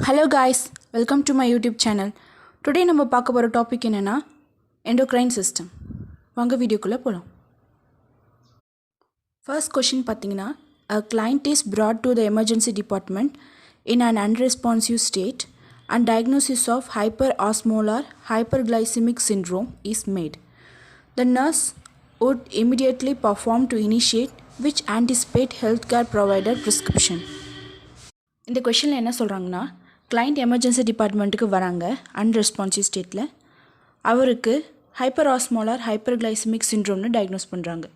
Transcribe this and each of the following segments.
Hello guys, welcome to my YouTube channel. Today நம்ம பார்க்க போற டாபிக் என்னன்னா endocrine system. வாங்க வீடியோக்குள்ள போலாம். First question பாத்தீங்கன்னா a client is brought to the emergency department in an unresponsive state and diagnosis of hyperosmolar hyperglycemic syndrome is made. The nurse would immediately perform to initiate which anticipate healthcare provider prescription. இந்த கொஷனில் என்ன சொல்கிறாங்கன்னா client emergency டிபார்ட்மெண்ட்டுக்கு வராங்க அன்ரெஸ்பான்சிவ் ஸ்டேட்டில் அவருக்கு ஹைப்பர்ஆஸ்மோலார் ஹைப்பர்கிளைசமிக் சிண்ட்ரோம்னு diagnose பண்ணுறாங்க.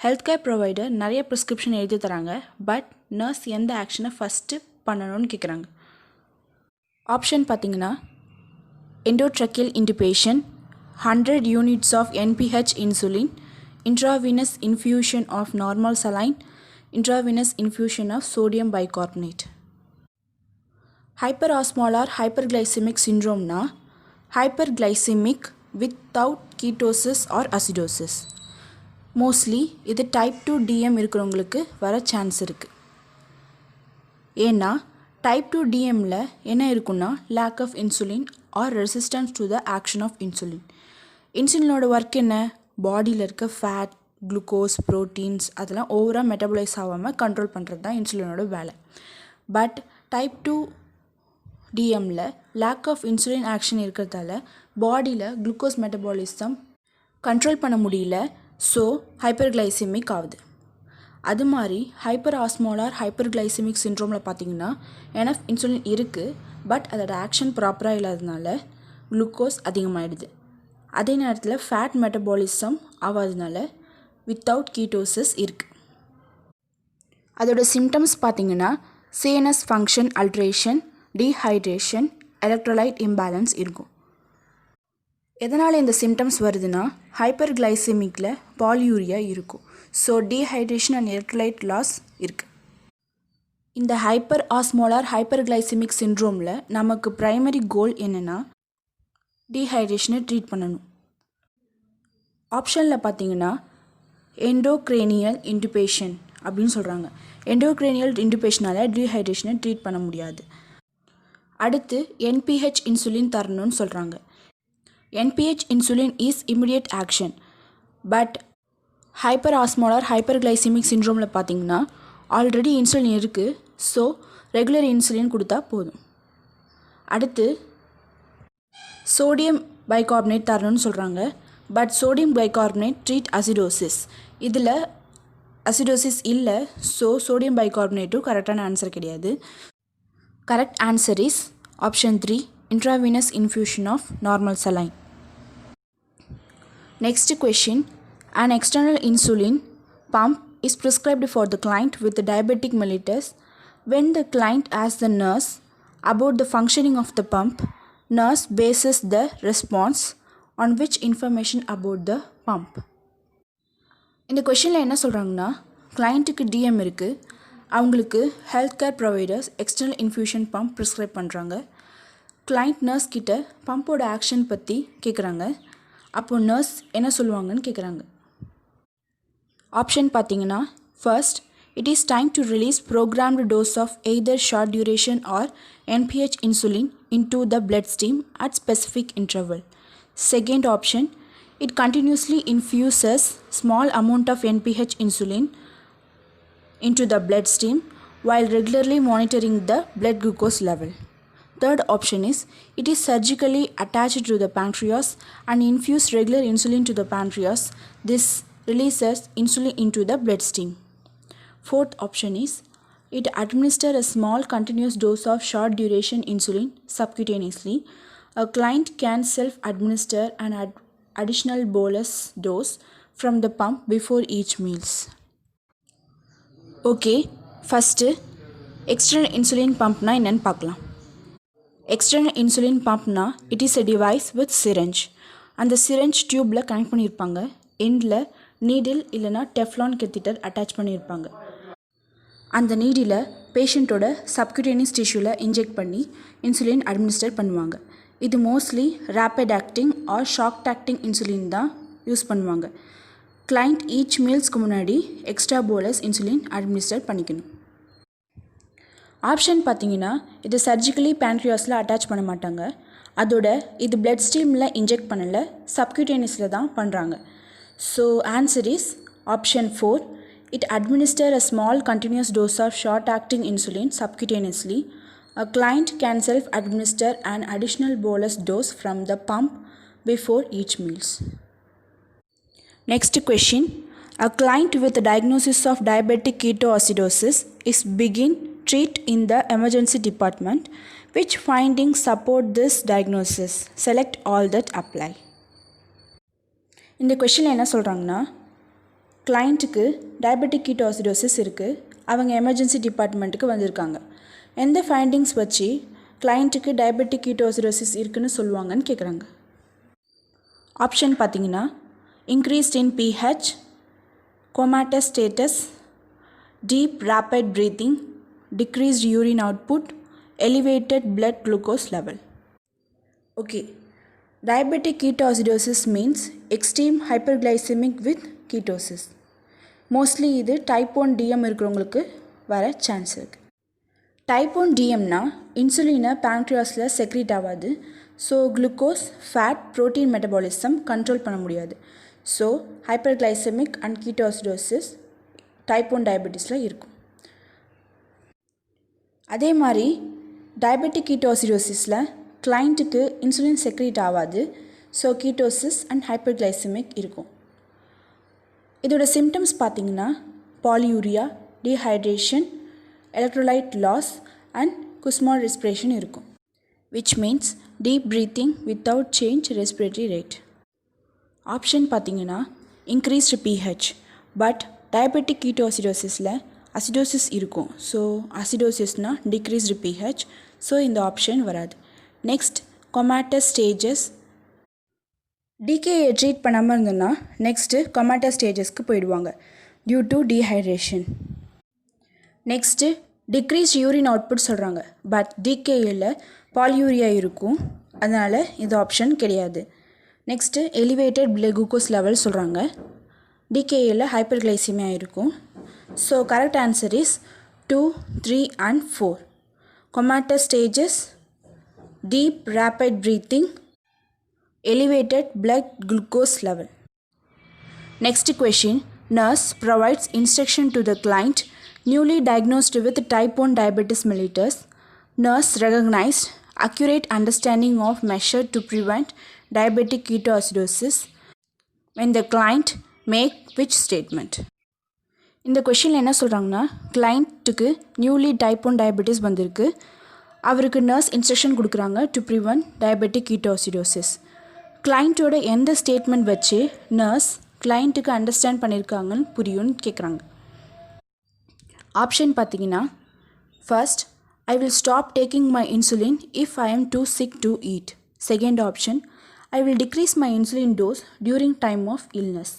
Health care provider நிறைய prescription எழுதி தராங்க. பட் நர்ஸ் எந்த ஆக்ஷனை ஃபஸ்ட்டு பண்ணணும்னு கேட்குறாங்க. ஆப்ஷன் பார்த்தீங்கன்னா endotracheal intubation, 100 units of NPH insulin, intravenous infusion of normal saline, intravenous infusion of sodium bicarbonate. Hyperosmolar hyperglycemic syndrome na hyperglycemic without ketosis or acidosis. Mostly இது type 2 DM இருக்கிறவங்களுக்கு வர chance இருக்குது. ஏன்னா type 2 DMல என்ன இருக்குன்னா lack of insulin or resistance to the action of insulin. இன்சுலினோட work என்ன? பாடியில் இருக்க ஃபேட், குளுக்கோஸ், ப்ரோட்டீன்ஸ் அதெல்லாம் ஓவராக மெட்டபலைஸ் ஆகாமல் கண்ட்ரோல் பண்ணுறது தான் இன்சுலினோட வேலை. பட் டைப் 2 டிஎம்மில் லேக் ஆஃப் இன்சுலின் ஆக்ஷன் இருக்கிறதால பாடியில் குளுக்கோஸ் மெட்டபாலிசம் கண்ட்ரோல் பண்ண முடியல. ஸோ ஹைப்பர்கிளைசிமிக் ஆகுது. அது மாதிரி ஹைப்பர் ஆஸ்மோலார் ஹைப்பர்கிளைசிமிக் சிண்ட்ரோமில் பார்த்திங்கன்னா எனஃப் இன்சுலின் இருக்குது. பட் அதோட ஆக்ஷன் ப்ராப்பராக இல்லாததுனால குளுக்கோஸ் அதிகமாகிடுது. அதே நேரத்தில் ஃபேட் மெட்டபாலிசம் ஆகாததுனால வித்தவுட் கீட்டோசிஸ் இருக்குது. அதோட சிம்டம்ஸ் பார்த்திங்கன்னா CNS function alteration, dehydration, electrolyte imbalance இருக்கும். எதனால் இந்த சிம்டம்ஸ் வருதுன்னா ஹைப்பர்கிளைசிமிக்கில் பாலியூரியா இருக்கும். So dehydration and electrolyte loss இருக்குது. இந்த ஹைப்பர் ஆஸ்மோலார் ஹைப்பர்கிளைசிமிக் சிண்ட்ரோமில் நமக்கு ப்ரைமரி கோல் என்னென்னா டீஹைட்ரேஷனை ட்ரீட் பண்ணணும். ஆப்ஷனில் பார்த்தீங்கன்னா எண்டோக்ரேனியல் இன்டுபேஷன் அப்படின்னு சொல்கிறாங்க. எண்டோக்ரேனியல் இன்டுபேஷனால் டீஹைட்ரேஷனை ட்ரீட் பண்ண முடியாது. அடுத்து NPH இன்சுலின் தரணும்னு சொல்கிறாங்க. NPH insulin is immediate action. But hyperosmolar ஹைப்பர்கிளைசிமிக் சிண்ட்ரோமில் பார்த்தீங்கன்னா ஆல்ரெடி இன்சுலின் இருக்குது. ஸோ ரெகுலர் இன்சுலின் கொடுத்தா போதும். அடுத்து சோடியம் பைகார்பனேட் தரணும்னு சொல்கிறாங்க. But sodium bicarbonate treat acidosis. இதில் அசிடோசிஸ் இல்லை. ஸோ சோடியம் பைகார்பனேட்டும் கரெக்டான ஆன்சர் கிடையாது. Correct answer is option 3, intravenous infusion of normal saline. Next question. An external insulin pump is prescribed for the client with diabetic mellitus. When the client asks the nurse about the functioning of the pump, nurse bases the response on which information about the pump. இந்த கொஷனில் என்ன சொல்கிறாங்கன்னா கிளைண்ட்டுக்கு DM இருக்குது. அவங்களுக்கு health care providers external infusion pump prescribe பண்ணுறாங்க. Client nurse கிட்ட பம்போட action பற்றி கேட்குறாங்க. அப்போது நர்ஸ் என்ன சொல்லுவாங்கன்னு கேட்குறாங்க. ஆப்ஷன் பார்த்தீங்கன்னா first, it is time to release programmed dose of either short duration or NPH insulin into the bloodstream at specific interval. Second option, it continuously infuses small amount of NPH insulin into the bloodstream while regularly monitoring the blood glucose level. Third option is, it is surgically attached to the pancreas and infuse regular insulin to the pancreas. This releases insulin into the bloodstream. Fourth option is, it administers a small continuous dose of short duration insulin subcutaneously. A client can self-administer an additional bolus dose from the pump before each meals. Okay, first external insulin பம்ப்னா என்னென்னு பார்க்கலாம். External insulin பம்ப்னா it is a device with syringe. அந்த syringe டியூப்பில் connect பண்ணியிருப்பாங்க. எண்டில் needle இல்லைனா teflon catheter attach பண்ணியிருப்பாங்க. அந்த நீடில் பேஷண்ட்டோட சப்குட்டேனியஸ் டிஷ்யூவில் இன்ஜெக்ட் பண்ணி இன்சுலின் அட்மினிஸ்டர் பண்ணுவாங்க. இது மோஸ்ட்லி ரேப்பிட் ஆக்டிங் ஆர் ஷாக் ஆக்டிங் இன்சுலின் தான் யூஸ் பண்ணுவாங்க. கிளைண்ட் ஈச் மீல்ஸ்க்கு முன்னாடி எக்ஸ்ட்ரா போலஸ் இன்சுலின் அட்மினிஸ்டர் பண்ணிக்கணும். ஆப்ஷன் பார்த்தீங்கன்னா இது சர்ஜிக்கலி பேன்க்ரியாஸில் அட்டாச் பண்ண மாட்டாங்க. அதோட இது பிளட் ஸ்ட்ரீமில் இன்ஜெக்ட் பண்ணல, சப்க்யூட்டேனியஸில் தான் பண்ணுறாங்க. So answer is option 4. It administer a small continuous dose of short-acting insulin subcutaneously. A client can self-administer an additional bolus dose from the pump before each meals. Next question. A client with a diagnosis of diabetic ketoacidosis is begin treat in the emergency department. Which findings support this diagnosis? Select all that apply. இந்த கொஷினில் என்ன சொல்கிறாங்கன்னா, கிளைண்ட்டுக்கு diabetic ketoacidosis இருக்குது, அவங்க emergency டிபார்ட்மெண்ட்டுக்கு வந்திருக்காங்க. எந்த findings வச்சு கிளைண்ட்டுக்கு டயபெட்டிக் கீட்டோசிடோசிஸ் இருக்குன்னு சொல்லுவாங்கன்னு கேட்குறாங்க. ஆப்ஷன் பார்த்தீங்கன்னா increased in pH, comatose status, deep rapid breathing, decreased urine output, elevated blood glucose level. Okay, diabetic ketoacidosis means extreme hyperglycemic with ketosis. Mostly இது டைப் 1 டிஎம் இருக்கிறவங்களுக்கு வர சான்ஸ் இருக்குது. Type 1 டிஎம்னா இன்சுலினை பேன்க்ரியாஸில் செக்ரீட் ஆகாது. So glucose, fat, protein metabolism control பண்ண முடியாது. So hyperglycemic and ketoacidosis type 1 டயபெட்டிஸில் இருக்கும். அதே மாதிரி டயபெட்டிக் கீட்டோசிடோசிஸில் கிளைண்ட்டுக்கு இன்சுலின் செக்ரீட் ஆகாது. ஸோ கீட்டோசிஸ் அண்ட் ஹைப்பர்கிளைசமிக் இருக்கும். இதோட சிம்டம்ஸ் பார்த்தீங்கன்னா polyuria, dehydration, electrolyte loss and Kussmaul respiration இருக்கும். Which means deep breathing without change respiratory rate. Option பார்த்தீங்கன்னா இன்க்ரீஸ்டு pH. பட் டயபெட்டிக் கீட்டோசிடோசிஸில் அசிடோசிஸ் இருக்கும். ஸோ அசிடோசிஸ்னால் டிக்ரீஸ்டு pH. ஸோ இந்த ஆப்ஷன் வராது. Next comatose stages. டிகேயை ட்ரீட் பண்ணாமல் இருந்தோன்னா நெக்ஸ்ட்டு கொமாட்டஸ் ஸ்டேஜஸ்க்கு போயிடுவாங்க due to dehydration. Next decrease urine output சொல்கிறாங்க. பட் டிகேயில் பாலியூரியா இருக்கும், அதனால் இது ஆப்ஷன் கிடையாது. Next elevated blood glucose level சொல்கிறாங்க. டிகேயில் ஹைப்பர்கிளைசிமியா இருக்கும். So correct answer is 2, 3 and 4. Comatose stages, deep rapid breathing, elevated blood glucose level. Next question. Nurse provides instruction to the client newly diagnosed with type 1 diabetes mellitus. Nurse recognized accurate understanding of measure to prevent diabetic ketoacidosis when the client make which statement? இந்த கொஷினில் என்ன சொல்கிறாங்கன்னா, கிளைண்ட்டுக்கு newly type 1 diabetes வந்திருக்கு. அவருக்கு nurse instruction கொடுக்குறாங்க to prevent diabetic ketoacidosis. கிளைண்ட்டோட எந்த statement வச்சு nurse கிளைண்ட்டுக்கு understand பண்ணியிருக்காங்கன்னு புரியும்னு கேட்குறாங்க. ஆப்ஷன் பார்த்தீங்கன்னா first, I will stop taking my insulin if I am too sick to eat. Second option, I will decrease my insulin dose during time of illness.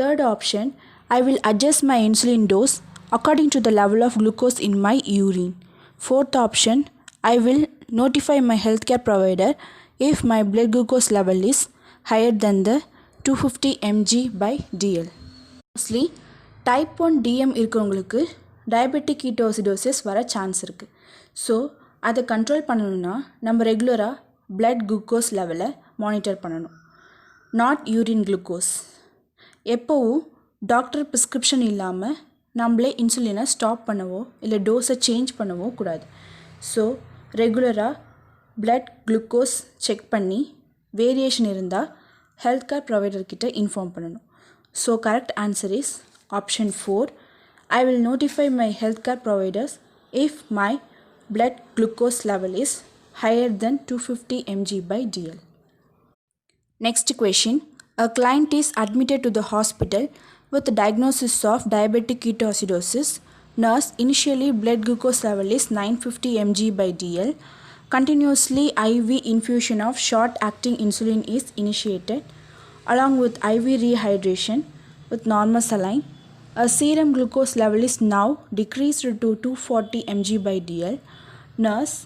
Third option, I will adjust my insulin dose according to the level of glucose in my urine. Fourth option, I will notify my healthcare provider if my blood glucose level is higher than the 250 mg by dl. Mostly type 1 DM இருக்கவங்களுக்கு diabetic ketoacidosis வர chance இருக்குது. So அதை control பண்ணணும்னா நம்ம ரெகுலராக blood glucose லெவலை monitor பண்ணணும். Not urine glucose. எப்போவும் டாக்டர் ப்ரிஸ்கிரிப்ஷன் இல்லாமல் நம்மளே இன்சுலினை ஸ்டாப் பண்ணவோ இல்லை டோஸை சேஞ்ச் பண்ணவோ கூடாது. ஸோ ரெகுலராக பிளட் குளுக்கோஸ் செக் பண்ணி வேரியேஷன் இருந்தால் ஹெல்த் கேர் ப்ரொவைடர்கிட்ட இன்ஃபார்ம் பண்ணணும். So correct answer is option 4. I will notify my health care providers if my blood glucose level is higher then 250 mg by dl. Next question. A client is admitted to the hospital with a diagnosis of diabetic ketoacidosis. Nurse initially blood glucose level is 950 mg by dl. Continuously IV infusion of short acting insulin is initiated along with IV rehydration with normal saline. A serum glucose level is now decreased to 240 mg by dl. Nurse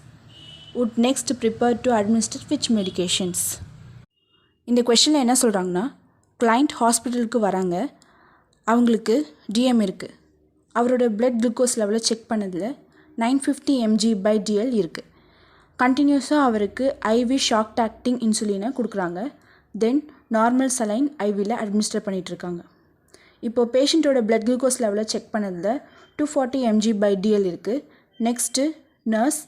would next prepare to administer which medications? இந்த கொஷனில் என்ன சொல்கிறாங்கன்னா, client ஹாஸ்பிட்டலுக்கு வராங்க, அவங்களுக்கு DM இருக்குது. அவரோட blood glucose லெவலை check பண்ணதில் 950 mg/dl இருக்குது. கண்டினியூஸாக அவருக்கு ஐவி ஷாக் ஆக்டிங் இன்சுலினை கொடுக்குறாங்க. தென் நார்மல் சலைன் ஐவியில் அட்மினிஸ்டர் பண்ணிகிட்ருக்காங்க. இப்போது பேஷண்ட்டோட blood glucose லெவலை செக் பண்ணதில் 240 mg/dl இருக்குது. நெக்ஸ்ட்டு நர்ஸ்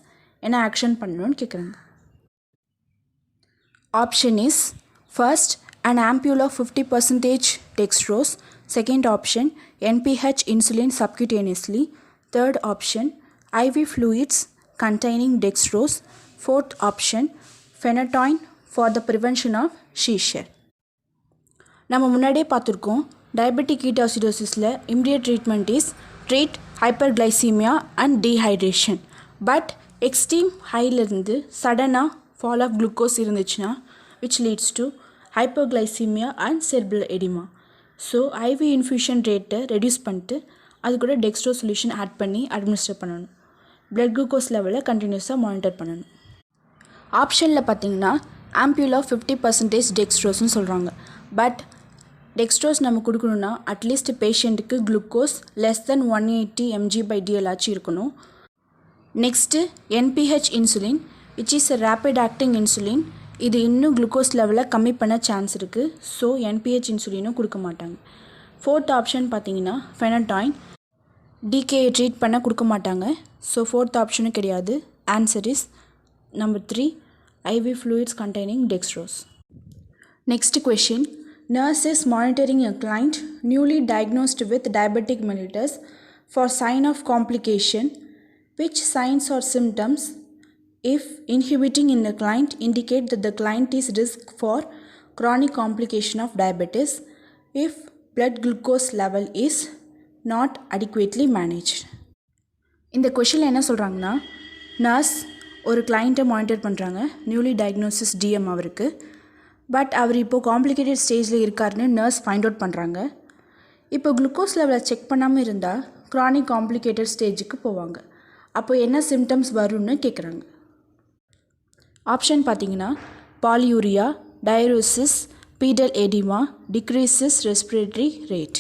என்ன ஆக்ஷன் பண்ணணும்னு கேட்குறாங்க. Option is first an ampule of 50% dextrose. Second option NPH insulin subcutaneously. Third option IV fluids containing dextrose. Fourth option phenytoin for the prevention of seizure. நம்ம முன்னாடியே பார்த்துருக்கோம், diabetic கீட்டோசிடோசிஸில் immediate treatment is treat hyperglycemia and dehydration. But extreme ஹைலேருந்து சடனாக fall of glucose இருந்துச்சுன்னா which leads to hypoglycemia and cerebral edema. So IV infusion ரேட்டை reduce பண்ணிட்டு அது கூட டெக்ஸ்ட்ரோ சொல்யூஷன் ஆட் பண்ணி அட்மினிஸ்டர் பண்ணணும். blood glucose லெவலை கண்டினியூஸாக மானிட்டர் பண்ணணும். ஆப்ஷனில் பார்த்தீங்கன்னா ஆம்பியூல் ஆஃப் 50% டெக்ஸ்ட்ரோஸ்னு சொல்கிறாங்க. பட் டெக்ஸ்ட்ரோஸ் நம்ம கொடுக்கணுன்னா அட்லீஸ்ட் பேஷண்ட்டுக்கு குளுக்கோஸ் லெஸ் தென் 180 mg/dl ஆச்சு இருக்கணும். Next NBH insulin which is a rapid acting insulin. இது இன்னும் குளுக்கோஸ் லெவலை கம்மி பண்ண சான்ஸ் இருக்குது. ஸோ என்பிஹெச் இன்சுலினும் கொடுக்க மாட்டாங்க. ஃபோர்த் ஆப்ஷன் பார்த்தீங்கன்னா ஃபெனடாயின் டிகேயை ட்ரீட் பண்ண கொடுக்க மாட்டாங்க. ஸோ ஃபோர்த் ஆப்ஷனும் கிடையாது. Answer is number 3 IV fluids containing dextrose. Next question. Nurse is monitoring a client newly diagnosed with diabetic mellitus for sign of complication. Which signs or symptoms, if inhibiting in the client, indicate that the client is risk for chronic complication of diabetes if blood glucose level is not adequately managed? இந்த கொஷனில் என்ன சொல்கிறாங்கன்னா, nurse ஒரு கிளைண்ட்டை monitor பண்ணுறாங்க. Newly diagnosis DM அவருக்கு. But அவர் இப்போது complicated ஸ்டேஜில் இருக்காருன்னு nurse find out பண்ணுறாங்க. இப்போ குளுக்கோஸ் லெவலை செக் பண்ணாமல் இருந்தால் க்ரானிக் காம்ப்ளிகேட்டட் ஸ்டேஜுக்கு போவாங்க. அப்போ என்ன சிம்டம்ஸ் வரும்னு கேட்குறாங்க. ஆப்ஷன் பார்த்தீங்கன்னா polyuria, diuresis, pedal edema, decreases respiratory rate.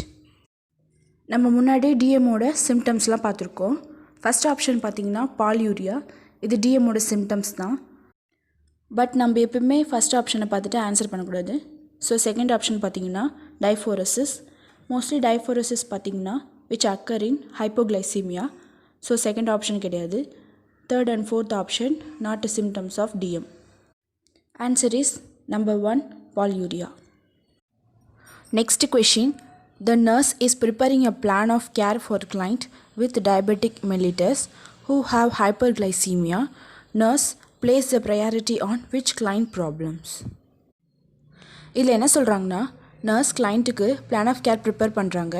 நம்ம முன்னாடியே டிஎம்மோட சிம்டம்ஸ்லாம் பார்த்துருக்கோம். ஃபஸ்ட் ஆப்ஷன் பார்த்தீங்கன்னா பாலியூரியா. இது டிஎம்மோட சிம்டம்ஸ் தான். பட் நம்ம எப்பவுமே ஃபஸ்ட் ஆப்ஷனை பார்த்துட்டு ஆன்சர் பண்ணக்கூடாது. ஸோ செகண்ட் ஆப்ஷன் பார்த்தீங்கன்னா டைஃபோரசிஸ். மோஸ்ட்லி டைஃபோரசிஸ் பார்த்தீங்கன்னா which occur in hypoglycemia. So second option கிடையாது. Third and fourth option not a symptoms of DM. Answer is number 1 polyuria. Next question. The nurse is preparing a plan of care for client with diabetic mellitus who have hyperglycemia. Nurse place the priority on which client problems? இதில் என்ன சொல்கிறாங்கன்னா, nurse கிளைண்ட்டுக்கு plan of care prepare பண்ணுறாங்க.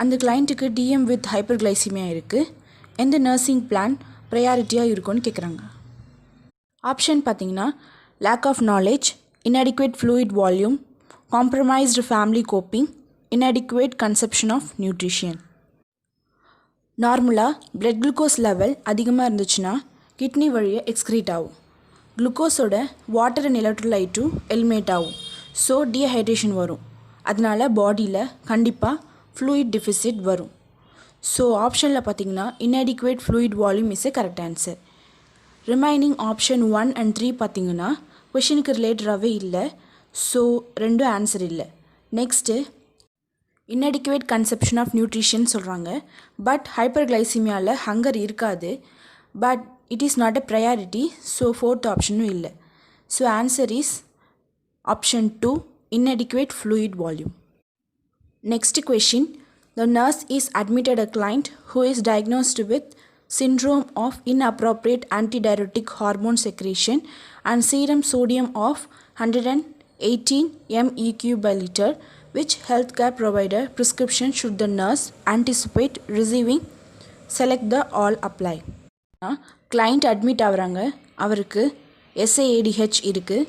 அந்த கிளைண்ட்டுக்கு DM with ஹைப்பர்கிளைசீமியா இருக்குது. எந்த nursing plan ப்ரையாரிட்டியாக இருக்கும்னு கேட்குறாங்க. ஆப்ஷன் பார்த்தீங்கன்னா lack of knowledge, inadequate fluid volume, compromised family coping, inadequate consumption of nutrition. நார்மலாக blood glucose லெவல் அதிகமாக இருந்துச்சுன்னா கிட்னி வழியாக எக்ஸ்க்ரீட் ஆகும். குளுக்கோஸோட வாட்டர் அண்ட் எலக்ட்ரோலைட்டும் எலிமினேட் ஆகும். ஸோ டீஹைட்ரேஷன் வரும். அதனால பாடியில் கண்டிப்பாக ஃப்ளூயிட் டெஃபிசிட் வரும். ஸோ ஆப்ஷனில் பார்த்தீங்கன்னா inadequate fluid volume is a correct answer. Remaining option 1 and 3 பார்த்தீங்கன்னா கொஷனுக்கு ரிலேட்டடாகவே இல்லை. ஸோ ரெண்டும் ஆன்சர் இல்லை. Next inadequate consumption of nutrition சொல்கிறாங்க. பட் ஹைப்பர்கிளைசீமியாவில் ஹங்கர் இருக்காது. But it is not a priority. So fourth ஆப்ஷனும் இல்லை. So answer is option 2 inadequate fluid volume. Next question. The nurse is admitted a client who is diagnosed with syndrome of inappropriate antidiuretic hormone secretion and serum sodium of 118 mEq/liter. Which healthcare provider prescription should the nurse anticipate receiving? Select the all apply. client admit ஆகுறாங்க. அவருக்கு SAADH இருக்குது.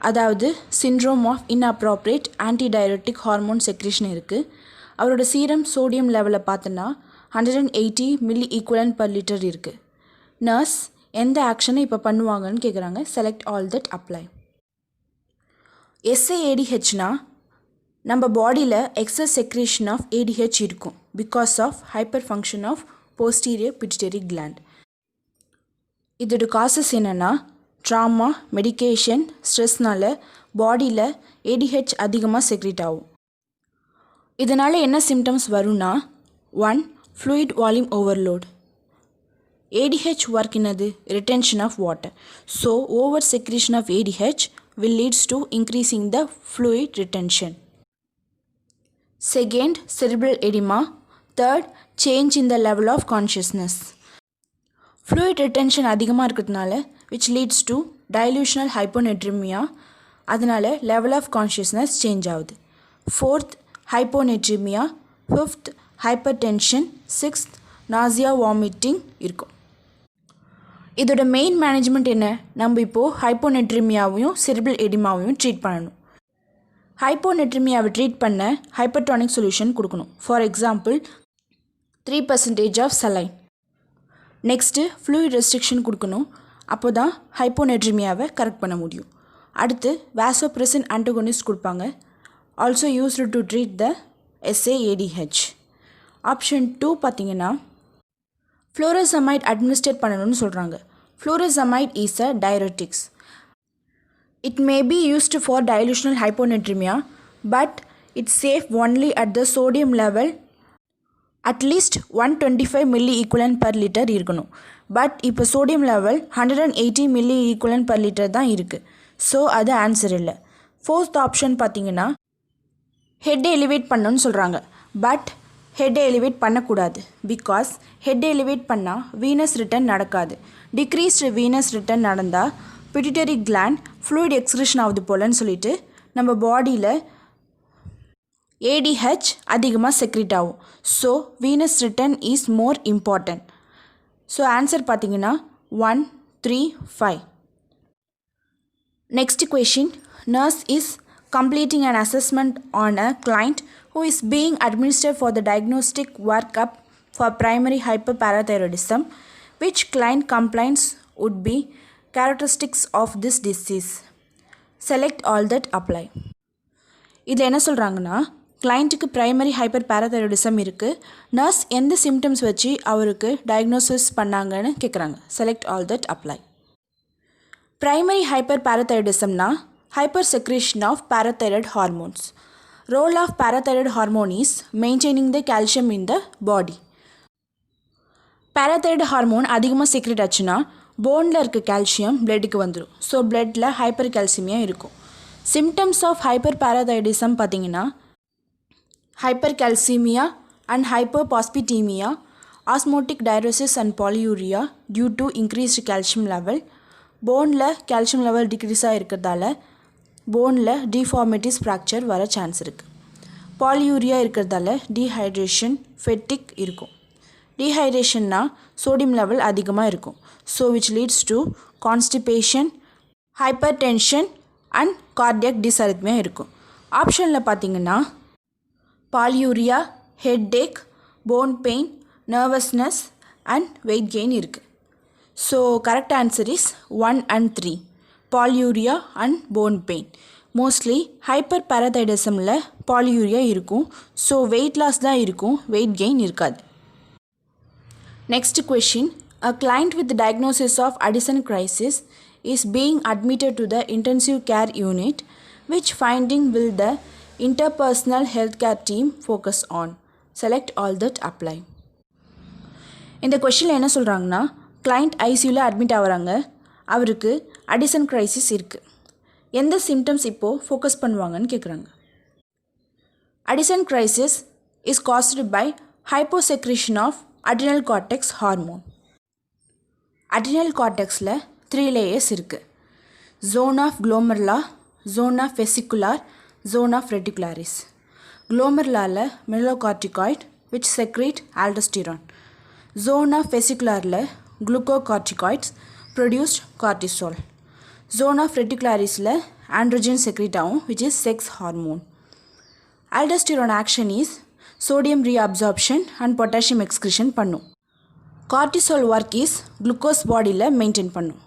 அதாவது syndrome of inappropriate antidiuretic hormone secretion இருக்குது. அவரோட serum sodium லெவலில் பார்த்தோன்னா 180 mEq/liter இருக்குது. Nurse எந்த ஆக்ஷனை இப்போ பண்ணுவாங்கன்னு கேட்குறாங்க. Select all that apply. SAADHனா நம்ம பாடியில் எக்ஸஸ் செக்ரேஷன் ஆஃப் ADH இருக்கும் because of hyperfunction of posterior pituitary gland. இதோட காசஸ் என்னென்னா ட்ராமா, மெடிகேஷன், ஸ்ட்ரெஸ்னால் பாடியில் ஏடிஹெச் அதிகமாக செக்ரேட் ஆகும். இதனால் என்ன சிம்டம்ஸ் வரும்னா 1. fluid volume overload. ADH work என்னது? retention of water. So over secretion of ADH will leads to increasing the fluid retention. Second, cerebral edema. Third, change in the level of consciousness. Fluid retention அதிகமாக இருக்கிறதுனால which leads to dilutional hyponatremia. அதனால level of consciousness change ஆகுது. Fourth, hyponatremia. Fifth, hypertension. Sixth, nausea, vomiting இருக்கும். இதோட main management என்ன? நம்ம இப்போது ஹைப்போனெட்ரிமியாவையும் cerebral எடிமாவையும் ட்ரீட் பண்ணணும். ஹைப்போனெட்ரிமியாவை ட்ரீட் பண்ண ஹைப்பர்டானிக் சொல்யூஷன் கொடுக்கணும். For example 3% of saline. Next fluid restriction கொடுக்கணும். அப்போ தான் ஹைப்போனெட்ரிமியாவை கரெக்ட் பண்ண முடியும். அடுத்து வாசோப்ரெசின் ஆன்டகோனிஸ்ட் கொடுப்பாங்க. Also used to treat the SAADH. Option 2 பார்த்தீங்கன்னா ஃப்ளோரசமைட் அட்மினிஸ்ட்ரேட் பண்ணணும்னு சொல்கிறாங்க. Furosemide is a diuretics. It may be used for dilutional hyponatremia, but it's safe only at the sodium level at least 125 milliequivalent per liter இருக்கணும். But இப்போ sodium level 180 milliequivalent per liter தான் இருக்குது. So அது answer இல்லை. Fourth option பார்த்தீங்கன்னா head elevate பண்ணணும்னு சொல்கிறாங்க. But head elevate பண்ணக்கூடாது. பிகாஸ் ஹெட் எலிவேட் பண்ணால் வீனஸ் ரிட்டர்ன் நடக்காது. டிக்ரீஸ்டு வீனஸ் ரிட்டர்ன் நடந்தால் பிட்யூட்டரி கிளாண்ட் ஃப்ளூயிட் எக்ஸ்கிரிஷன் ஆகுது போலன்னு சொல்லிட்டு நம்ம பாடியில் ADH அதிகமாக செக்ரேட் ஆகும். So Venus return is more important. So answer பார்த்தீங்கன்னா 1, 3, 5. Next question. Nurse is completing an assessment on a client who is being administered for the diagnostic workup for primary hyperparathyroidism. Which client complaints would be characteristics of this disease? Select all that apply. இதில் என்ன சொல்கிறாங்கன்னா கிளைண்ட்டுக்கு primary hyper பேராதைராய்டிசம் இருக்குது. Nurse எந்த symptoms வச்சு அவருக்கு diagnosis பண்ணாங்கன்னு கேட்குறாங்க. Select all that apply. Primary hyper பேராதைராய்டிசம்னா hypersecretion of parathyroid hormones. Role of parathyroid hormone is maintaining the calcium in the body. Parathyroid hormone அதிகமாக செக்ரேட் ஆச்சுன்னா போனில் இருக்க கால்சியம் பிளட்டுக்கு வந்துடும். ஸோ பிளட்டில் ஹைப்பர் கால்சியமியா இருக்கும். சிம்டம்ஸ் ஆஃப் ஹைப்பர் பேராதைராய்டிசம் பார்த்தீங்கன்னா hypercalcemia and hypophosphatemia, osmotic diuresis and polyuria due to increased calcium level. போனில் calcium level டிக்ரீஸாக இருக்கிறதால போனில் டிஃபார்மிட்டிஸ் ஃப்ராக்சர் வர சான்ஸ் இருக்குது. பாலியூரியா இருக்கிறதால டீஹைட்ரேஷன், ஃபெட்டிக் இருக்கும். டீஹைட்ரேஷன்னா சோடியம் லெவல் அதிகமாக இருக்கும். So which leads to constipation, hypertension and cardiac dysrhythmia இருக்கும். ஆப்ஷனில் பார்த்தீங்கன்னா polyuria, headache, bone pain, nervousness and weight gain இருக்குது. So correct answer is 1 and 3. Polyuria and bone pain. Mostly hyper பேராதைராய்டிசமில் polyuria இருக்கும். So weight loss தான் இருக்கும், weight gain இருக்காது. Next question. A client with diagnosis of Addison crisis is being admitted to the intensive care unit. Which finding will the interpersonal health care team focus on? Select all that apply. இந்த கொஷினில் என்ன சொல்கிறாங்கன்னா client ஐசியூவில் admit ஆகிறாங்க. அவருக்கு addition crisis இருக்குது. எந்த symptoms இப்போது ஃபோக்கஸ் பண்ணுவாங்கன்னு கேட்குறாங்க. Addison crisis is caused by hyposecretion of adrenal cortex hormone. adrenal cortexல 3 layers இருக்குது. zone of glomerula, zone of vesicular, zone of reticularis. glomerulaல melanocorticoid which secrete aldosterone. zone of vesicularல glucocorticoids produced cortisol. zone of reticularisல androgen secrete ஆகும் which is sex hormone. aldosterone action is sodium reabsorption and potassium excretion பண்ணும். cortisol work is glucose பாடியில் maintain பண்ணும்.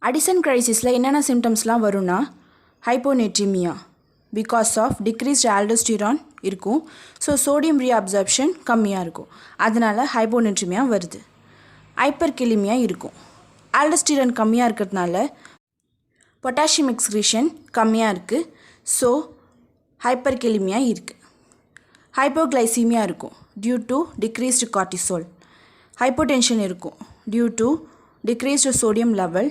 Addition கிரைசிஸில் என்னென்ன சிம்டம்ஸ்லாம் வரும்னா ஹைப்போனேட்ரிமியா because of decreased aldosterone இருக்கும். So sodium reabsorption கம்மியாக இருக்கும். அதனால் ஹைப்போனேட்ரிமியா வருது. ஹைப்பர்கிலிமியா இருக்கும். ஆல்டோஸ்டிரான் கம்மியாக இருக்கிறதுனால பொட்டாசியம் எக்ஸ்கிரீஷன் கம்மியாக இருக்குது. ஸோ ஹைப்பர்கெலிமியா இருக்குது. ஹைப்போகிளைசீமியா இருக்கும் due to decreased cortisol. Hypotension இருக்கும் due to decreased sodium level.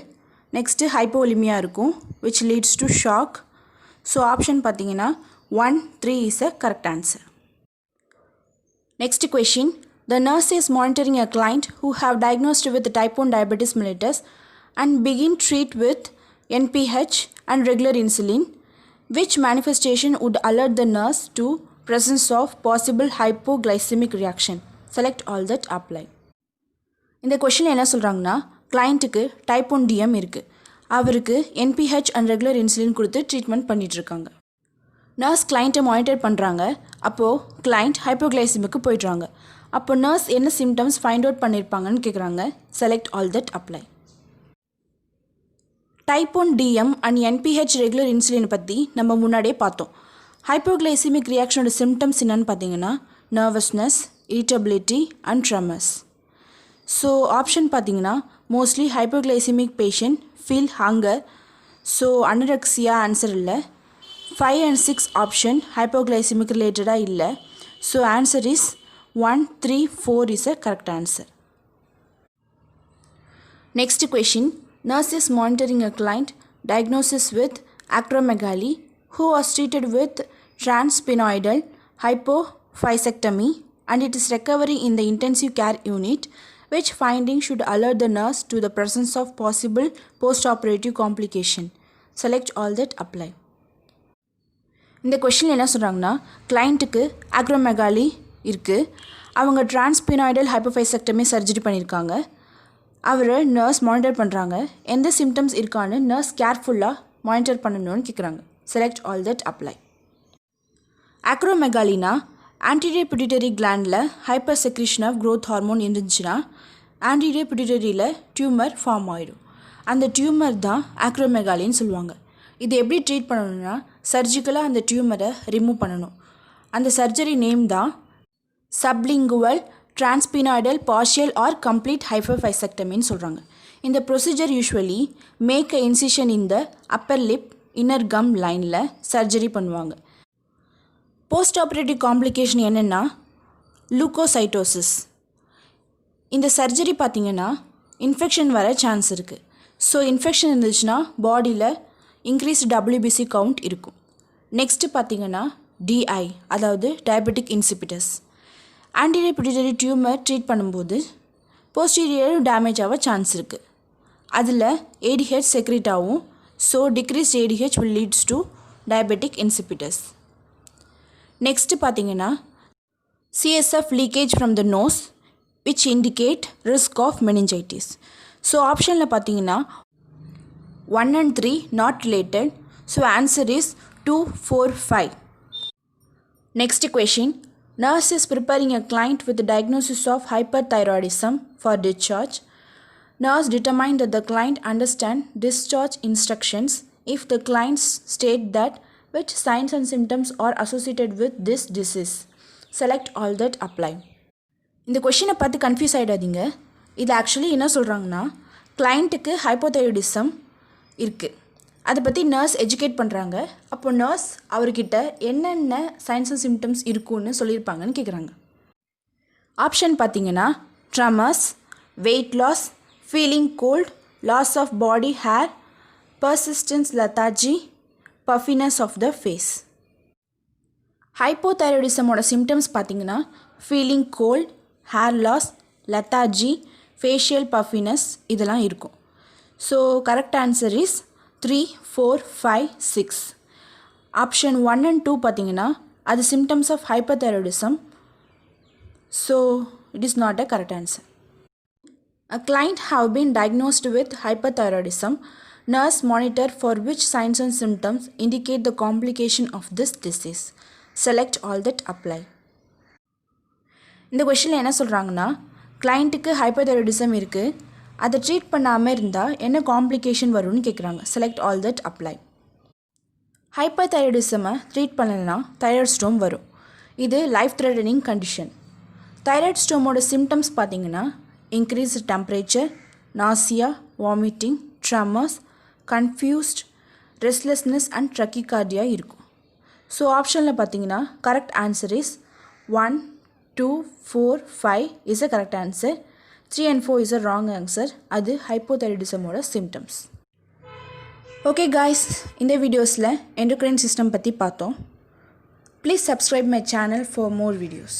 Next hypovolemia இருக்கும் which leads to shock. So option பார்த்தீங்கன்னா 1, 3 is a correct answer. Next question. The nurse is monitoring a client who have diagnosed with type 1 diabetes mellitus and begin treat with NPH and regular insulin. Which manifestation would alert the nurse to presence of possible hypoglycemic reaction? Select all that apply. இந்த கொஷினில் என்ன சொல்கிறாங்கன்னா, கிளைண்ட்டுக்கு type 1 DM இருக்குது. அவருக்கு NPH and regular insulin கொடுத்து treatment பண்ணிகிட்ருக்காங்க. Nurse கிளைண்ட்டை monitor பண்ணுறாங்க. அப்போது கிளைண்ட் ஹைப்போகிளைசிமிக்கு போய்ட்றாங்க. அப்போ நர்ஸ் என்ன சிம்டம்ஸ் ஃபைண்ட் அவுட் பண்ணியிருப்பாங்கன்னு கேட்குறாங்க. Select all that apply. Type 1 DM and NPH regular insulin பற்றி நம்ம முன்னாடியே பார்த்தோம். ஹைப்போகிளைசிமிக் ரியாக்ஷனோட சிம்டம்ஸ் என்னென்னு பார்த்தீங்கன்னா nervousness, irritability and tremors. So option பார்த்தீங்கன்னா mostly hypoglycemic patient feel hunger. So anorexia answer இல்லை. 5 and 6 ஆப்ஷன் ஹைப்போகிளைசிமிக் ரிலேட்டடாக இல்லை. So answer is 1, 3, 4 is a correct answer. Next question. Nurse is monitoring a client diagnosis with acromegaly who was treated with transpenoidal hypophyseectomy and it is recovering in the intensive care unit. Which finding should alert the nurse to the presence of possible post-operative complication? Select all that apply. இந்த கொஷினில் என்ன சொல்கிறாங்கன்னா, கிளைண்ட்டுக்கு ஆக்ரோமெகாலி இருக்குது. அவங்க டிரான்ஸ்பினாய்டல் ஹைப்போஃபைசெக்டமி surgery பண்ணியிருக்காங்க. அவரை nurse monitor பண்ணுறாங்க. எந்த சிம்டம்ஸ் இருக்கான்னு நர்ஸ் கேர்ஃபுல்லாக மானிட்டர் பண்ணணும்னு கேட்குறாங்க. Select all that apply. ஆக்ரோமெகாலினா ஆன்டீரியர் பிட்யூட்டரி கிளாண்டில் hypersecretion of growth hormone இருந்துச்சுன்னா ஆன்டீரியர் பிட்யூட்டரியில் டியூமர் ஃபார்ம் ஆகிடும். அந்த டியூமர் தான் ஆக்ரோமெகாலின்னு சொல்லுவாங்க. இது எப்படி ட்ரீட் பண்ணணும்னா சர்ஜிக்கலாக அந்த டியூமரை ரிமூவ் பண்ணணும். அந்த சர்ஜரி நேம் தான் sublingual transsphenoidal partial or complete ஹைப்போஃபைசெக்டமின்னு சொல்கிறாங்க. இந்த procedure usually make a incision in the upper lip inner gum லைனில் சர்ஜரி பண்ணுவாங்க. போஸ்ட் ஆப்ரேட்டிவ் காம்ப்ளிகேஷன் என்னென்னா லூக்கோசைட்டோசிஸ். இந்த சர்ஜரி பார்த்திங்கன்னா இன்ஃபெக்ஷன் வர சான்ஸ் இருக்குது. ஸோ இன்ஃபெக்ஷன் இருந்துச்சுன்னா பாடியில் இன்க்ரீஸ்டு WBC கவுண்ட் இருக்கும். நெக்ஸ்ட்டு பார்த்திங்கன்னா DI அதாவது diabetic insipidus. Anterior pituitary tumour treat பண்ணும்போது போஸ்டீரியர் டேமேஜ் ஆக சான்ஸ் இருக்குது. அதில் ADH செக்ரேட் ஆகும். So degrees ADH will leads to diabetic insipidus. Next பார்த்திங்கன்னா CSF leakage from the nose which indicate risk of meningitis. So ஆப்ஷனில் பார்த்திங்கன்னா 1 and 3 not related. So answer is 2, 4, 5. Next question. Nurse is preparing a client with the diagnosis of hyperthyroidism for discharge. Nurse determined that the client understand discharge instructions if the clients state that which signs and symptoms are associated with this disease. Select all that apply. இந்த கொஷினை பார்த்து confuse ஆகிடாதீங்க. இது actually என்ன சொல்கிறாங்கன்னா கிளைண்ட்டுக்கு hypothyroidism இருக்குது. அதை பற்றி nurse educate பண்ணுறாங்க. அப்போ நர்ஸ் அவர்கிட்ட என்னென்ன சைன்ஸ் அண்ட் சிம்டம்ஸ் இருக்குன்னு சொல்லியிருப்பாங்கன்னு கேட்குறாங்க. ஆப்ஷன் பார்த்தீங்கன்னா tremors, weight loss, feeling cold, loss of body hair, persistence lethargy, puffiness of the face. ஹைப்போதைராய்டிசமோட சிம்டம்ஸ் பார்த்தீங்கன்னா feeling cold, hair loss, lethargy, facial puffiness இதெல்லாம் இருக்கும். So correct answer is 3, 4, 5, 6. Option 1 and 2 பார்த்தீங்கன்னா அது symptoms of hypothyroidism. So it is not a correct answer. A client have been diagnosed with hyperthyroidism. Nurse monitor for which signs and symptoms indicate the complication of this disease. Select all that apply. இந்த கொஷனில் என்ன சொல்கிறாங்கன்னா கிளைண்ட்டுக்கு hypothyroidism இருக்குது. அதை treat பண்ணாமல் இருந்தால் என்ன complication வரும்னு கேட்குறாங்க. Select all that apply. ஹைப்போதைராய்டிசமை ட்ரீட் பண்ணலைன்னா தைராய்டு ஸ்டோம் வரும். இது லைஃப் த்ரெட்டனிங் கண்டிஷன். தைராய்டு ஸ்டோமோட சிம்டம்ஸ் பார்த்திங்கன்னா increased temperature, nausea, vomiting, tremors, confused, restlessness and tachycardia இருக்கும். ஸோ ஆப்ஷனில் பார்த்தீங்கன்னா correct answer is 1, 2, 4, 5 is a correct answer. 3 and 4 is a wrong answer. அது ஹைப்போதைராய்டிசமோட சிம்டம்ஸ். ஓகே காய்ஸ், இந்த வீடியோஸில் எண்டோக்ரைன் சிஸ்டம் பற்றி பார்த்தோம். Please subscribe my channel for more videos.